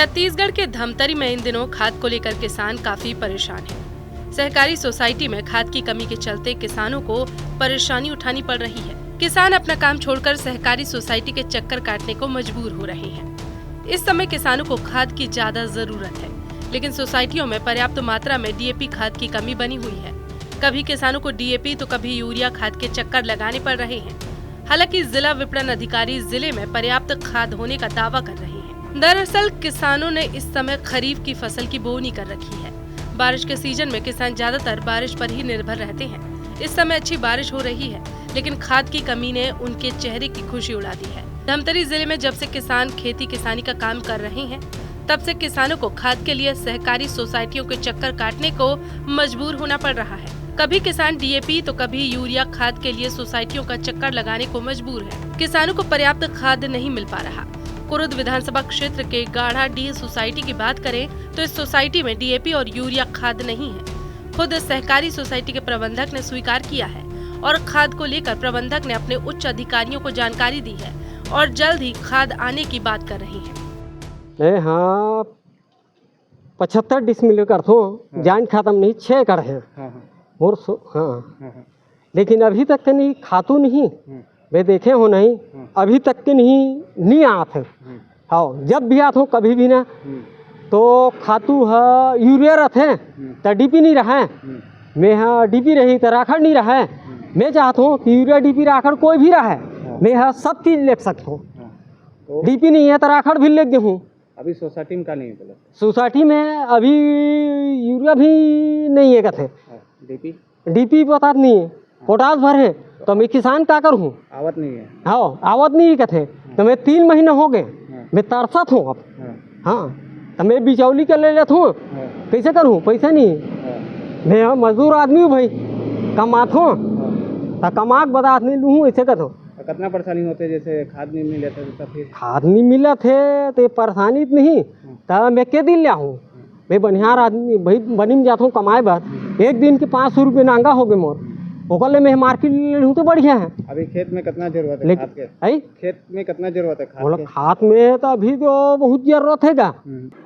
छत्तीसगढ़ के धमतरी में इन दिनों खाद को लेकर किसान काफी परेशान हैं। सहकारी सोसाइटी में खाद की कमी के चलते किसानों को परेशानी उठानी पड़ रही है। किसान अपना काम छोड़कर सहकारी सोसाइटी के चक्कर काटने को मजबूर हो रहे हैं। इस समय किसानों को खाद की ज्यादा जरूरत है, लेकिन सोसाइटियों में पर्याप्त मात्रा में डीएपी खाद की कमी बनी हुई है। कभी किसानों को डीएपी तो कभी यूरिया खाद के चक्कर लगाने पड़ रहे हैं। हालांकि जिला विपणन अधिकारी जिले में पर्याप्त खाद होने का दावा कर रहे हैं। दरअसल किसानों ने इस समय खरीफ की फसल की बोनी कर रखी है। बारिश के सीजन में किसान ज्यादातर बारिश पर ही निर्भर रहते हैं। इस समय अच्छी बारिश हो रही है, लेकिन खाद की कमी ने उनके चेहरे की खुशी उड़ा दी है। धमतरी जिले में जब से किसान खेती किसानी का काम कर रहे हैं, तब से किसानों को खाद के लिए सहकारी सोसाइटियों के चक्कर काटने को मजबूर होना पड़ रहा है। कभी किसान डीएपी तो कभी यूरिया खाद के लिए सोसाइटियों का चक्कर लगाने को मजबूर है। किसानों को पर्याप्त खाद नहीं मिल पा रहा। कुरुद विधानसभा क्षेत्र के गाढ़ा डी सोसाइटी की बात करें तो इस सोसाइटी में डीएपी और यूरिया खाद नहीं है। खुद सहकारी सोसाइटी के प्रबंधक ने स्वीकार किया है और खाद को लेकर प्रबंधक ने अपने उच्च अधिकारियों को जानकारी दी है और जल्द ही खाद आने की बात कर रहे हैं। हाँ 75 डिसमिल कर थो जान खत्म नहीं 6 एकड़ है और हाँ लेकिन अभी तक के नहीं खातू नहीं वे देखे हो नहीं अभी तक के नहीं आते हाँ जब भी आते हो कभी भी ना तो खातू है यूरिया रहते तो डीपी नहीं रहा मैं हाँ डीपी रही तो राखड़ नहीं रहा मैं चाहता हूँ कि यूरिया डीपी राखड़ कोई भी रहा मैं हाँ सब चीज़ ले सकता हूँ। डीपी नहीं है तो राखड़ भी ले हूँ। अभी सोसाइटी में का नहीं है? सोसाइटी में अभी यूरिया भी नहीं है कथे डीपी पता नहीं है पोटास भर है तो मैं किसान क्या करूँ? आवत नहीं है। हाँ आवत नहीं कथे तो मैं 3 महीने हो गए मैं तरसत हूँ अब हाँ तो मैं बिचौली कर ले लेता हूँ कैसे करूँ? पैसा नहीं मैं मजदूर आदमी हूँ भाई कमाता हूँ तो कमा के बता नहीं लूँ ऐसे करो। कितना परेशानी होते जैसे खाद नहीं मिले थे तो फिर खाद नहीं मिला थे तो परेशानी नहीं तो मैं के दिन लिया हूँ मैं बनिहार आदमी भाई बनी में जाता हूँ कमाए बात एक दिन के 500 रुपये नांगा हो गए मोर ओकर मैं मार्केट ले लूँ तो बढ़िया है। अभी खेत में कितना जरूरत है खाद के? खेत में कितना जरूरत है खाद के? खाद में तो अभी तो बहुत जरूरत है का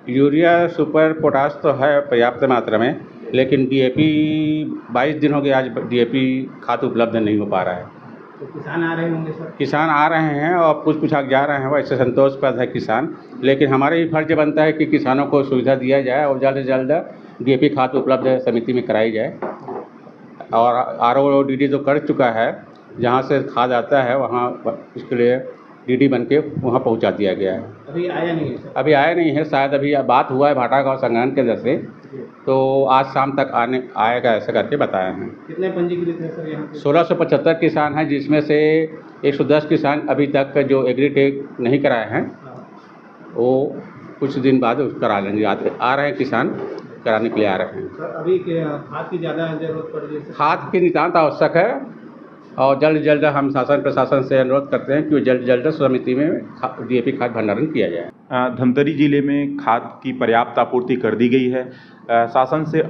यूरिया सुपर पोटास तो है पर्याप्त मात्रा में, लेकिन डीएपी 22 दिन हो गए आज डीएपी खाद उपलब्ध नहीं हो पा रहा है। तो किसान आ रहे होंगे सर? किसान आ रहे हैं और पूछ जा रहे हैं, वैसे संतोषप्रद है किसान, लेकिन हमारा ही फर्ज बनता है कि किसानों को सुविधा दिया जाए और जल्द से जल्द डीएपी खाद उपलब्ध समिति में कराई जाए। और RODD तो कर चुका है, जहाँ से खाद आता है वहाँ उसके लिए DD बन के वहाँ पहुँचा दिया गया है। अभी आया नहीं है सर? अभी आया नहीं है, शायद अभी बात हुआ है भाटा गाँव संग्रहण केंद्र से, तो आज शाम तक आएगा ऐसा करके बताया है। कितने पंजीकृत है सर यहाँ पे? 1675 किसान हैं, जिसमें से 110 किसान अभी तक जो एग्रीटेक नहीं कराए हैं वो कुछ दिन बाद करा लेंगे। आ रहे हैं किसान कराने के लिए आ रहे हैं। सर अभी खाद की ज़्यादा जरूरत पड़ रही है? खाद की नितांत आवश्यक है और जल्द हम शासन प्रशासन से अनुरोध करते हैं कि जल्द समिति में डीएपी खाद भंडारण किया जाए। धमतरी जिले में खाद की पर्याप्त आपूर्ति कर दी गई है। शासन से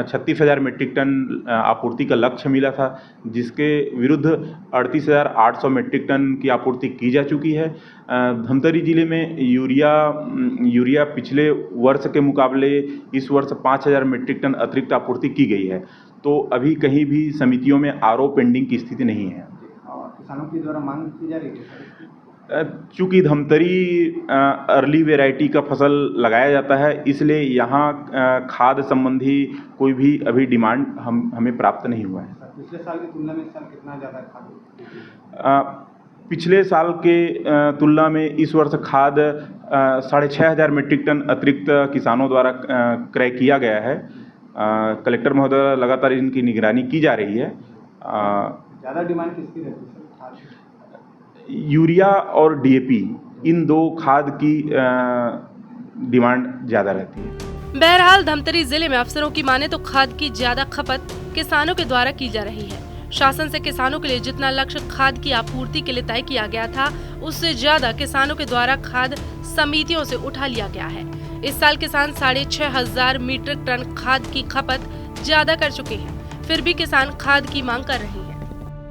36,000 मीट्रिक टन आपूर्ति का लक्ष्य मिला था, जिसके विरुद्ध 38,800 मीट्रिक टन की आपूर्ति की जा चुकी है। धमतरी जिले में यूरिया पिछले वर्ष के मुकाबले इस वर्ष 5,000 मीट्रिक टन अतिरिक्त आपूर्ति की गई है। तो अभी कहीं भी समितियों में RO पेंडिंग की स्थिति नहीं है। किसानों की द्वारा मांग की जा रही है? चूँकि धमतरी अर्ली वेराइटी का फसल लगाया जाता है, इसलिए यहाँ खाद संबंधी कोई भी अभी डिमांड हमें प्राप्त नहीं हुआ है। पिछले साल की तुलना में इस साल कितना ज़्यादा खाद? पिछले साल के तुलना में इस वर्ष खाद 6,500 मीट्रिक टन अतिरिक्त किसानों द्वारा क्रय किया गया है। कलेक्टर महोदय लगातार इनकी निगरानी की जा रही है। ज़्यादा डिमांड किसकी रहती है? यूरिया और डीएपी इन 2 खाद की डिमांड ज़्यादा रहती है। बहरहाल धमतरी जिले में अफसरों की माने तो खाद की ज्यादा खपत किसानों के द्वारा की जा रही है। शासन से किसानों के लिए जितना लक्ष्य खाद की आपूर्ति के लिए तय किया गया था, उससे ज्यादा किसानों के द्वारा खाद समितियों से उठा लिया गया है। इस साल किसान 6,500 मीट्रिक टन खाद की खपत ज्यादा कर चुके हैं, फिर भी किसान खाद की मांग कर रहे हैं।